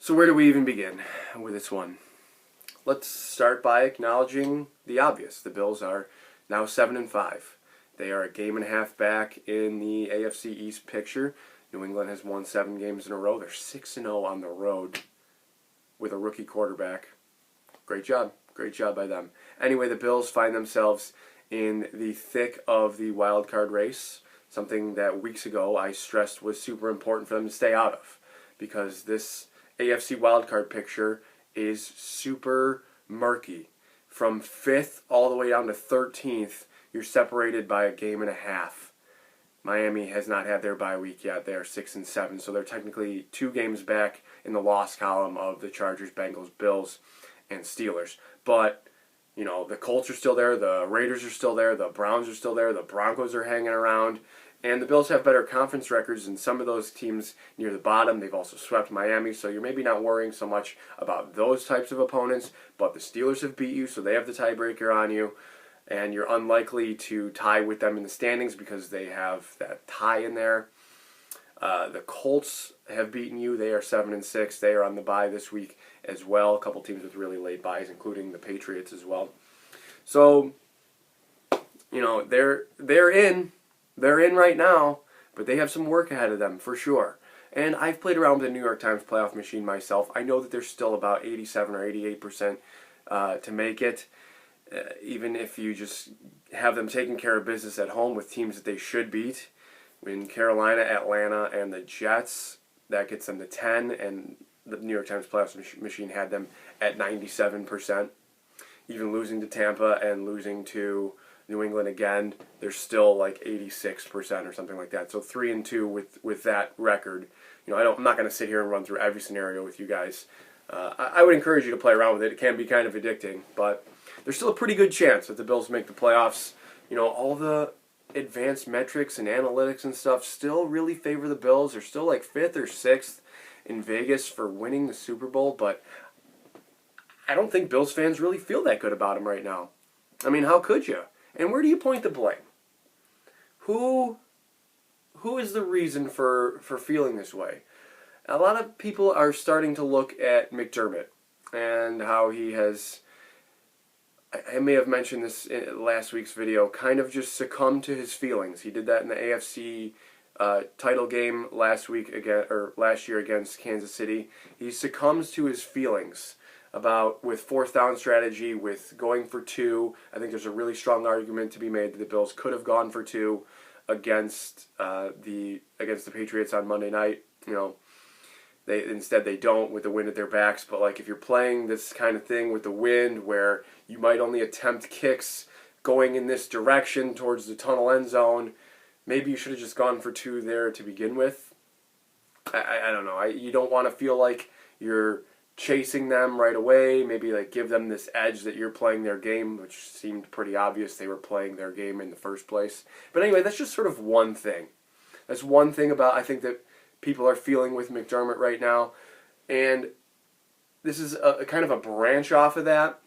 So where do we even begin with this one? Let's start by acknowledging the obvious. The Bills are now 7-5. They are a game and a half back in the AFC East picture. New England has won 7 games in a row. They're 6-0 on the road with a rookie quarterback. Great job. Great job by them. Anyway, the Bills find themselves in the thick of the wild card race, something that weeks ago I stressed was super important for them to stay out of, because this AFC wildcard picture is super murky. From 5th all the way down to 13th, you're separated by a game and a half. Miami has not had their bye week yet. They are 6-7, so they're technically 2 games back in the loss column of the Chargers, Bengals, Bills, and Steelers. But, you know, the Colts are still there, the Raiders are still there, the Browns are still there, the Broncos are hanging around, and the Bills have better conference records than some of those teams near the bottom. They've also swept Miami, so you're maybe not worrying so much about those types of opponents, but the Steelers have beat you, so they have the tiebreaker on you, and you're unlikely to tie with them in the standings because they have that tie in there. The Colts have beaten you. They are 7-6. They are on the bye this week as well. A couple teams with really late byes, including the Patriots as well. So, you know, they're in. They're in right now, but they have some work ahead of them for sure. And I've played around with the New York Times playoff machine myself. I know that there's still about 87 or 88% to make it. Even if you just have them taking care of business at home with teams that they should beat. In Carolina, Atlanta, and the Jets, that gets them to 10, and the New York Times playoff machine had them at 97%. Even losing to Tampa and losing to New England again, they're still like 86% or something like that. So 3-2 with that record. You know, I'm not going to sit here and run through every scenario with you guys. I would encourage you to play around with it. It can be kind of addicting, but there's still a pretty good chance that the Bills make the playoffs. You know, all the advanced metrics and analytics and stuff still really favor the Bills. They're still like 5th or 6th in Vegas for winning the Super Bowl, but I don't think Bills fans really feel that good about them right now. I mean, how could you? And where do you point the blame? Who is the reason for feeling this way? A lot of people are starting to look at McDermott and how he has, I may have mentioned this in last week's video, kind of just succumbed to his feelings. He did that in the AFC title game last year against Kansas City. He succumbs to his feelings with 4th down strategy, with going for 2. I think there's a really strong argument to be made that the Bills could have gone for 2 against the Patriots on Monday night. You know, instead they don't with the wind at their backs. But like, if you're playing this kind of thing with the wind, where you might only attempt kicks going in this direction towards the tunnel end zone, maybe you should have just gone for 2 there to begin with. I don't know. You don't want to feel like you're chasing them right away. Maybe like give them this edge that you're playing their game, which seemed pretty obvious they were playing their game in the first place. But anyway, that's just sort of one thing. That's one thing about, I think, that people are feeling with McDermott right now. And this is a kind of a branch off of that,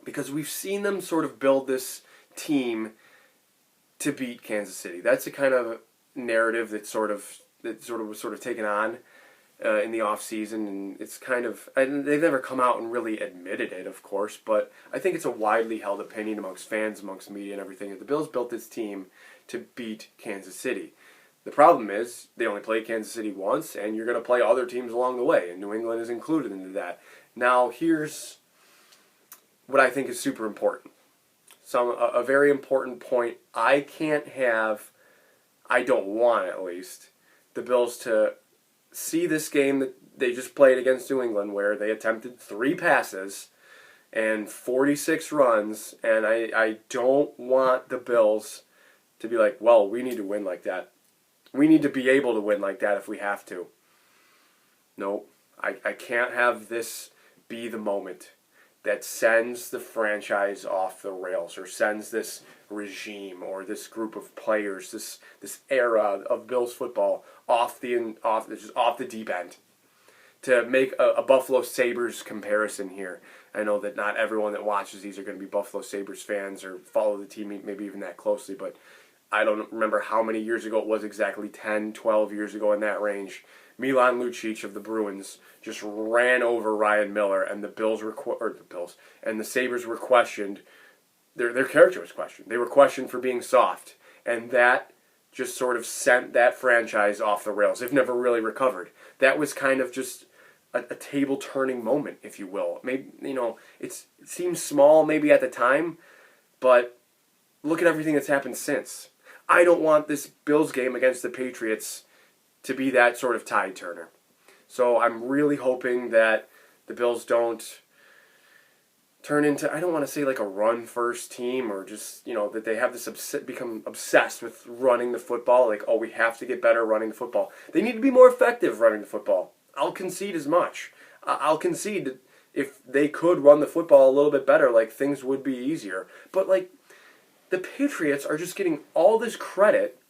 because we've seen them sort of build this team to beat Kansas City. That's a kind of narrative that was taken on in the offseason, and it's kind of, and they've never come out and really admitted it, of course, but I think it's a widely held opinion amongst fans, amongst media and everything, that the Bills built this team to beat Kansas City. The problem is they only played Kansas City once, and you're going to play other teams along the way, and New England is included into that. Now, here's what I think is super important. A very important point. I don't want, at least, the Bills to see this game that they just played against New England, where they attempted 3 passes and 46 runs, and I don't want the Bills to be like, well, we need to win like that. We need to be able to win like that if we have to. No, I can't have this be the moment that sends the franchise off the rails, or sends this regime or this group of players, this era of Bills football off the deep end. To make a Buffalo Sabres comparison here, I know that not everyone that watches these are going to be Buffalo Sabres fans or follow the team maybe even that closely, but I don't remember how many years ago it was exactly, 10, 12 years ago in that range. Milan Lucic of the Bruins just ran over Ryan Miller, and and the Sabres were questioned. Their character was questioned. They were questioned for being soft, and that just sort of sent that franchise off the rails. They've never really recovered. That was kind of just a table-turning moment, if you will. Maybe, it seems small maybe at the time, but look at everything that's happened since. I don't want this Bills game against the Patriots to be that sort of tide turner. So I'm really hoping that the Bills don't turn into, I don't want to say like a run-first team, or just, that they have this become obsessed with running the football. Like, oh, we have to get better running the football. They need to be more effective running the football. I'll concede as much. I'll concede that if they could run the football a little bit better, like, things would be easier. But, like, the Patriots are just getting all this credit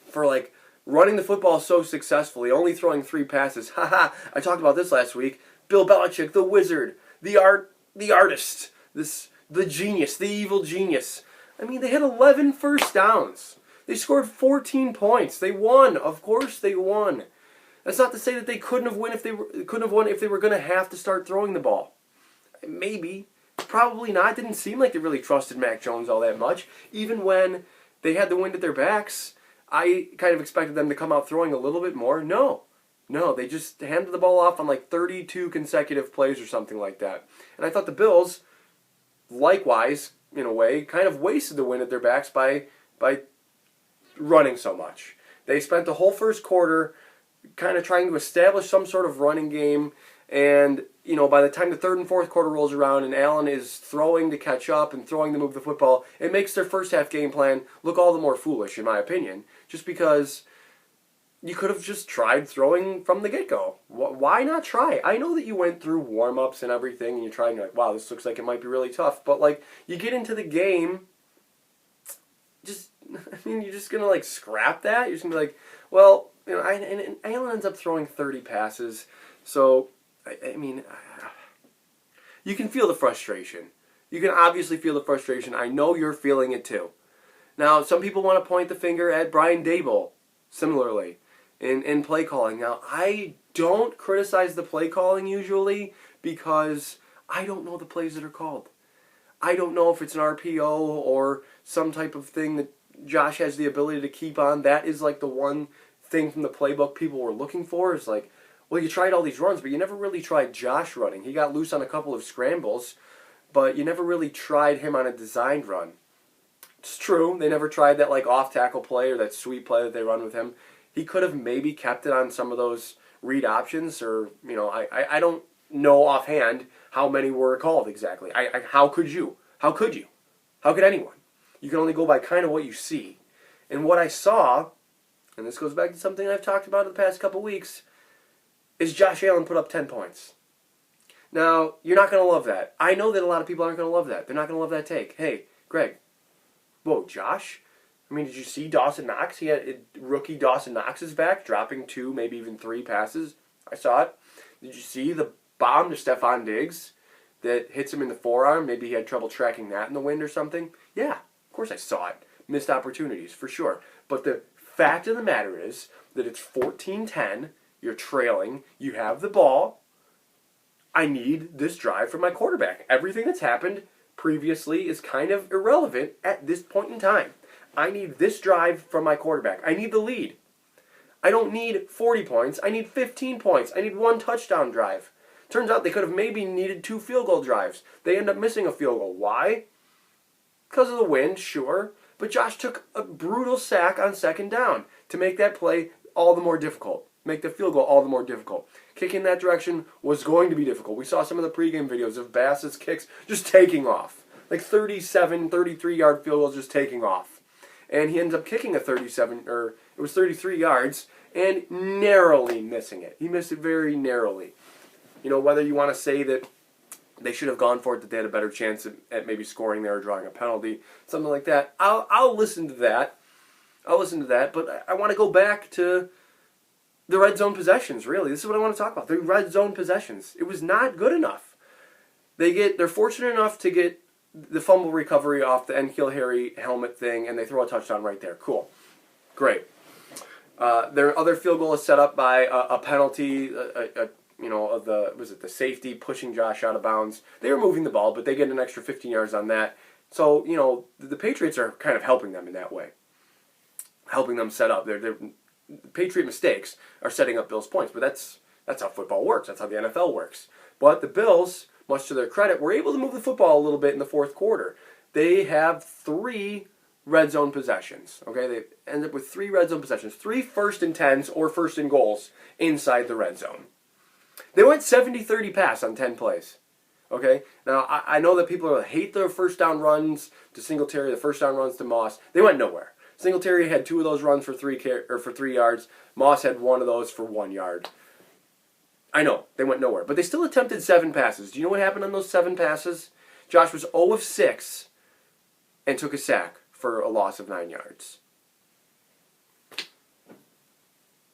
for, like, running the football so successfully, only throwing 3 passes. Haha, I talked about this last week. Bill Belichick, the wizard, the artist, the genius, the evil genius. I mean, they had 11 first downs. They scored 14 points. They won. Of course they won. That's not to say that they couldn't have won if they were going to have to start throwing the ball. Maybe. Probably not. It didn't seem like they really trusted Mac Jones all that much. Even when they had the wind at their backs, I kind of expected them to come out throwing a little bit more. No, they just handed the ball off on like 32 consecutive plays or something like that. And I thought the Bills, likewise, in a way, kind of wasted the wind at their backs by running so much. They spent the whole first quarter kind of trying to establish some sort of running game, and by the time the third and fourth quarter rolls around and Allen is throwing to catch up and throwing to move the football, it makes their first half game plan look all the more foolish, in my opinion, just because you could have just tried throwing from the get-go. Why not try? I know that you went through warm-ups and everything, and you're trying to, like, wow, this looks like it might be really tough, but, like, you get into the game, you're just going to, like, scrap that? You're just going to be like, well, and Allen ends up throwing 30 passes, so, I mean, you can feel the frustration. You can obviously feel the frustration. I know you're feeling it too. Now, some people want to point the finger at Brian Daboll, similarly, in play calling. Now, I don't criticize the play calling usually because I don't know the plays that are called. I don't know if it's an RPO or some type of thing that Josh has the ability to keep on. That is like the one thing from the playbook people were looking for, is like, well, you tried all these runs, but you never really tried Josh running. He got loose on a couple of scrambles, but you never really tried him on a designed run. It's true, they never tried that like off-tackle play or that sweep play that they run with him. He could have maybe kept it on some of those read options, or, I don't know offhand how many were called exactly. How could you? How could you? How could anyone? You can only go by kind of what you see. And what I saw, and this goes back to something I've talked about in the past couple weeks, is Josh Allen put up 10 points. Now, you're not going to love that. I know that a lot of people aren't going to love that. They're not going to love that take. Hey, Greg, whoa, Josh? I mean, did you see Dawson Knox? He had rookie Dawson Knox is back, dropping 2, maybe even 3 passes. I saw it. Did you see the bomb to Stephon Diggs that hits him in the forearm? Maybe he had trouble tracking that in the wind or something. Yeah, of course I saw it. Missed opportunities, for sure. But the fact of the matter is that it's 14-10. You're trailing. You have the ball. I need this drive from my quarterback. Everything that's happened previously is kind of irrelevant at this point in time. I need this drive from my quarterback. I need the lead. I don't need 40 points. I need 15 points. I need 1 touchdown drive. Turns out they could have maybe needed 2 field goal drives. They end up missing a field goal. Why? Because of the wind, sure. But Josh took a brutal sack on 2nd down to make that play all the more difficult. Make the field goal all the more difficult. Kicking that direction was going to be difficult. We saw some of the pregame videos of Bass's kicks just taking off. Like 37, 33-yard field goals just taking off. And he ends up kicking a 33 yards, and narrowly missing it. He missed it very narrowly. Whether you want to say that they should have gone for it, that they had a better chance at maybe scoring there or drawing a penalty, something like that, I'll listen to that. But I want to go back to the red zone possessions, really. This is what I want to talk about. The red zone possessions. It was not good enough. They're fortunate enough to get the fumble recovery off the N'Keal Harry helmet thing, and they throw a touchdown right there. Cool. Great. Their other field goal is set up by a penalty, of the safety pushing Josh out of bounds. They were moving the ball, but they get an extra 15 yards on that. So, the Patriots are kind of helping them in that way, helping them set up. Their Patriot mistakes are setting up Bills' points, but that's how football works. That's how the NFL works. But the Bills, much to their credit, were able to move the football a little bit in the fourth quarter. They have 3 red zone possessions. Okay, they end up with 3 red zone possessions, 3 first and 10s or first and goals inside the red zone. They went 70-30 pass on 10 plays. Okay, now I know that people hate the first down runs to Singletary, the first down runs to Moss. They went nowhere. Singletary had 2 of those runs for 3 yards. Moss had 1 of those for 1 yard. I know they went nowhere, but they still attempted 7 passes. Do you know what happened on those 7 passes? Josh was 0 of 6 and took a sack for a loss of 9 yards.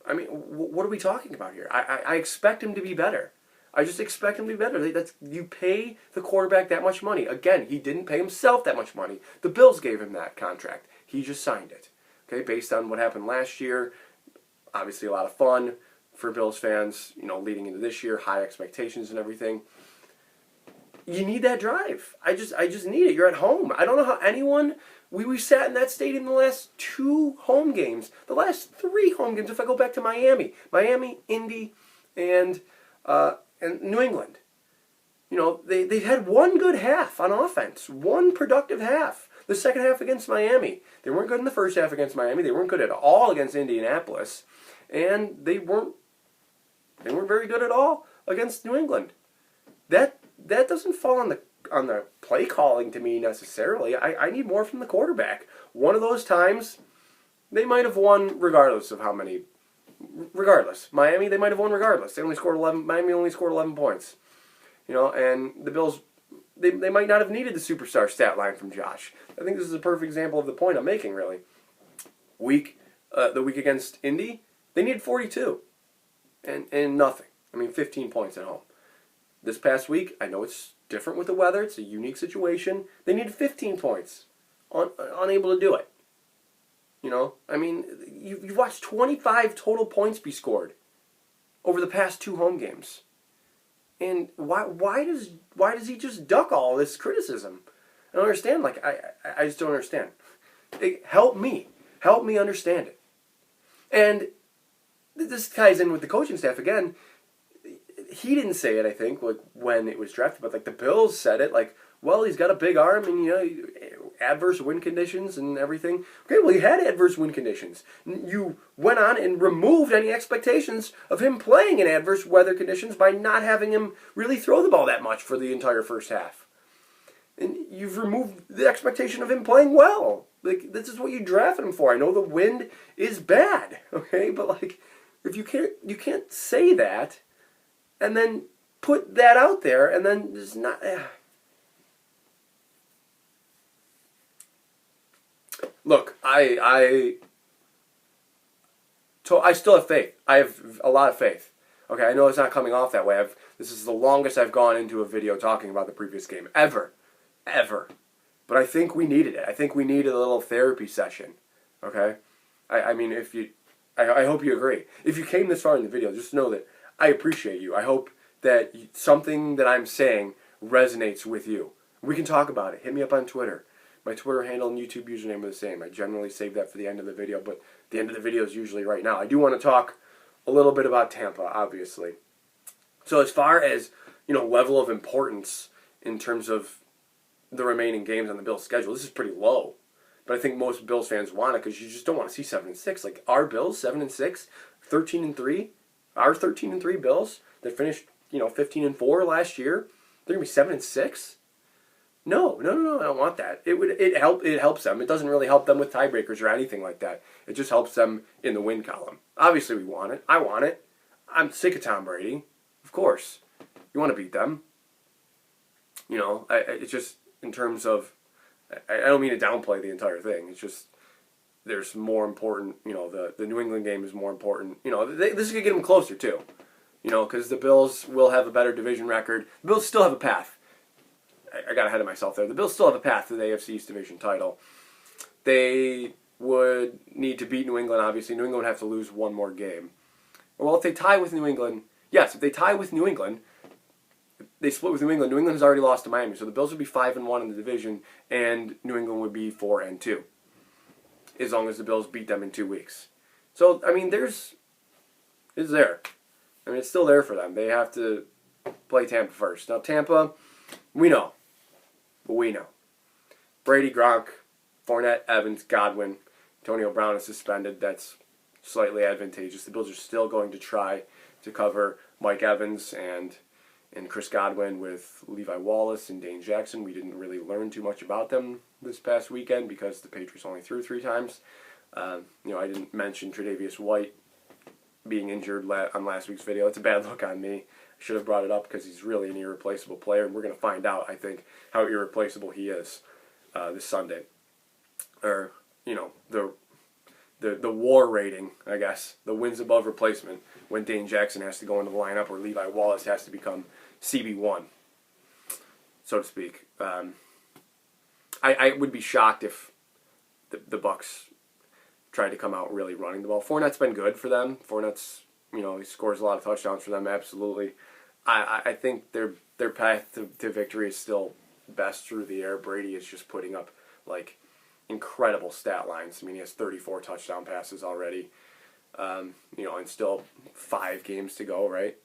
I mean, what are we talking about here? I expect him to be better. I just expect him to be better. You pay the quarterback that much money. Again, he didn't pay himself that much money. The Bills gave him that contract. He just signed it. Okay, based on what happened last year, obviously a lot of fun for Bills fans, leading into this year, high expectations and everything. You need that drive. I just need it. You're at home. I don't know how anyone... We sat in that stadium the last 2 home games. The last 3 home games, if I go back to Miami, Indy, and New England. They had 1 good half on offense. 1 productive half. The second half against Miami. They weren't good in the first half against Miami. They weren't good at all against Indianapolis. And they weren't very good at all against New England. That doesn't fall on the play calling to me necessarily. I need more from the quarterback. One of those times, they might have won regardless of how many. Regardless, Miami, they might have won regardless. They only scored 11. Miami only scored 11 points. And the Bills, they might not have needed the superstar stat line from Josh. I think this is a perfect example of the point I'm making. Really, the week against Indy, they needed 42, and nothing. 15 points at home. This past week, I know it's different with the weather. It's a unique situation. They needed 15 points. Unable to do it. You've watched 25 total points be scored over the past 2 home games. And why does he just duck all this criticism? I don't understand. I just don't understand. Help me understand it. And this ties in with the coaching staff again. He didn't say it, I think, when it was drafted, but the Bills said it, he's got a big arm and adverse wind conditions and everything. Okay, well, he had adverse wind conditions. You went on and removed any expectations of him playing in adverse weather conditions by not having him really throw the ball that much for the entire first half. And you've removed the expectation of him playing well. This is what you drafted him for. I know the wind is bad, okay, but if you can't say that and then put that out there and then just not. Look, I still have faith. I have a lot of faith. Okay, I know it's not coming off that way. This is the longest I've gone into a video talking about the previous game ever. But I think we needed it. I think we needed a little therapy session. Okay, I hope you agree. If you came this far in the video, just know that I appreciate you. I hope that something that I'm saying resonates with you. We can talk about it. Hit me up on Twitter. My Twitter handle and YouTube username are the same. I generally save that for the end of the video, but the end of the video is usually right now. I do want to talk a little bit about Tampa, obviously. So as far as, level of importance in terms of the remaining games on the Bills' schedule, this is pretty low. But I think most Bills fans want it because you just don't want to see 7-6. Our Bills, 7-6, 13-3, our 13-3 Bills that finished, 15-4 last year, they're going to be 7-6? No, I don't want that. It helps them. It doesn't really help them with tiebreakers or anything like that. It just helps them in the win column. Obviously we want it. I want it. I'm sick of Tom Brady. Of course. You want to beat them. It's just in terms of, I don't mean to downplay the entire thing. It's just, there's more important, the New England game is more important. This is going to get them closer too. Because the Bills will have a better division record. The Bills still have a path. I got ahead of myself there. The Bills still have a path to the AFC East Division title. They would need to beat New England, obviously. New England would have to lose one more game. Well, if they tie with New England, yes, if they tie with New England, they split with New England. New England has already lost to Miami, so the Bills would be 5-1 in the division, and New England would be 4-2, as long as the Bills beat them in 2 weeks. So I mean, it's there. I mean, it's still there for them. They have to play Tampa first. Now Tampa, we know. Brady, Gronk, Fournette, Evans, Godwin, Antonio Brown is suspended. That's slightly advantageous. The Bills are still going to try to cover Mike Evans and Chris Godwin with Levi Wallace and Dane Jackson. We didn't really learn too much about them this past weekend because the Patriots only threw 3 times. I didn't mention Tre'Davious White being injured on last week's video. It's a bad look on me. I should have brought it up because he's really an irreplaceable player, and we're going to find out, I think, how irreplaceable he is this Sunday. Or, the WAR rating, I guess, the wins above replacement, when Dane Jackson has to go into the lineup or Levi Wallace has to become CB1, so to speak. I would be shocked if the Bucs tried to come out really running the ball. Fournette's been good for them. Fournette's, he scores a lot of touchdowns for them, absolutely. I think their path to victory is still best through the air. Brady is just putting up, incredible stat lines. I mean, he has 34 touchdown passes already, and still 5 games to go, right?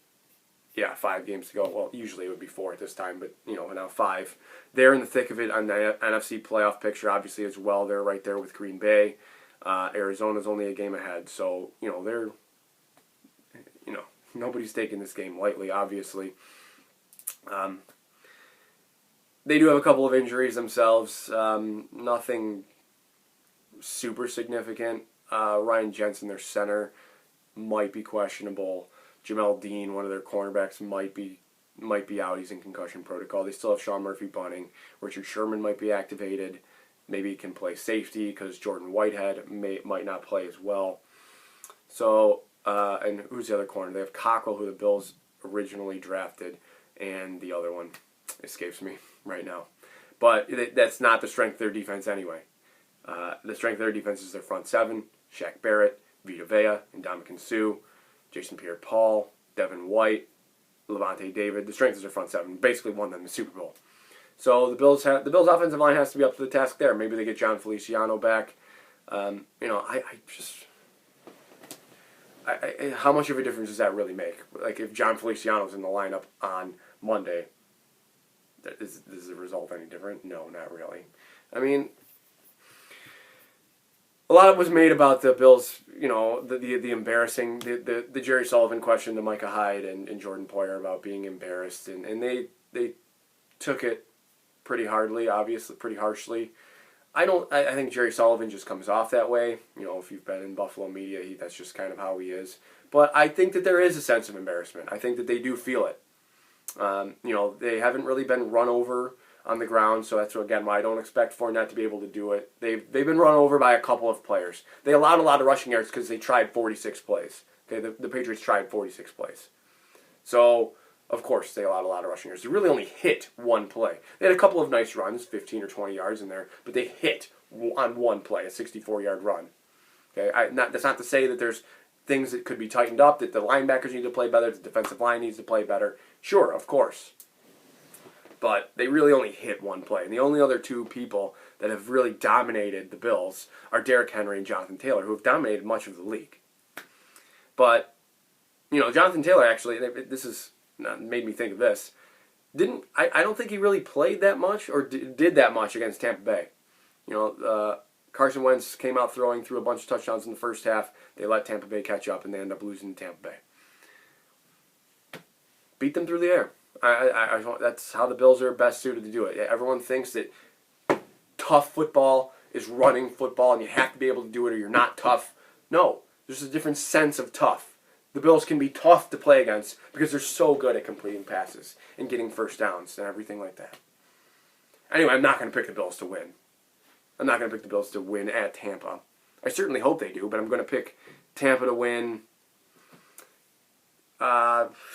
Yeah, 5 games to go. Well, usually it would be 4 at this time, but, now 5. They're in the thick of it on the NFC playoff picture, obviously, as well. They're right there with Green Bay. Arizona's only a game ahead, so, they're, nobody's taking this game lightly, obviously. They do have a couple of injuries themselves, nothing super significant. Ryan Jensen, their center, might be questionable. Jamel Dean, one of their cornerbacks, might be out. He's in concussion protocol. They still have Sean Murphy-Bunting. Richard Sherman might be activated. Maybe he can play safety because Jordan Whitehead might not play as well. So, and who's the other corner? They have Cockrell, who the Bills originally drafted, and the other one escapes me right now. But that's not the strength of their defense anyway. The strength of their defense is their front 7, Shaq Barrett, Vita Vea, Ndamukong Suh, Jason Pierre-Paul, Devin White, Levante David. The strength is their front 7. Basically won them the Super Bowl. So the Bills offensive line has to be up to the task there. Maybe they get John Feliciano back. How much of a difference does that really make? If John Feliciano's in the lineup on Monday, does the result any different? No, not really. I mean, a lot was made about the Bills, the embarrassing, the Jerry Sullivan question to Micah Hyde and Jordan Poyer about being embarrassed, and they took it pretty harshly. I think Jerry Sullivan just comes off that way. If you've been in Buffalo media, that's just kind of how he is. But I think that there is a sense of embarrassment. I think that they do feel it. They haven't really been run over on the ground, so that's again why I don't expect Fournette to be able to do it. They've been run over by a couple of players. They allowed a lot of rushing yards because they tried 46 plays. Okay, the Patriots tried 46 plays. So, of course, they allowed a lot of rushing yards. They really only hit one play. They had a couple of nice runs, 15 or 20 yards in there, but they hit on one play, a 64-yard run. Okay, that's not to say that there's things that could be tightened up, that the linebackers need to play better, the defensive line needs to play better. Sure, of course. But they really only hit one play. And the only other 2 people that have really dominated the Bills are Derrick Henry and Jonathan Taylor, who have dominated much of the league. But, Jonathan Taylor actually, this is made me think of this. I don't think he really played that much or did that much against Tampa Bay. Carson Wentz came out threw a bunch of touchdowns in the first half. They let Tampa Bay catch up, and they end up losing to Tampa Bay. Beat them through the air. That's how the Bills are best suited to do it. Everyone thinks that tough football is running football, and you have to be able to do it or you're not tough. No, there's a different sense of tough. The Bills can be tough to play against because they're so good at completing passes and getting first downs and everything like that. Anyway, I'm not going to pick the Bills to win. I'm not going to pick the Bills to win at Tampa. I certainly hope they do, but I'm going to pick Tampa to win 30-24.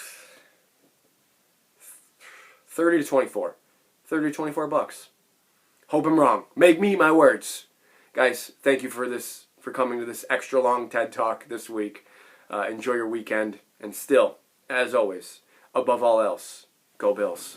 30-24 Bucks. Hope I'm wrong. Make me my words. Guys, thank you for coming to this extra long TED Talk this week. Enjoy your weekend, and still, as always, above all else, go Bills.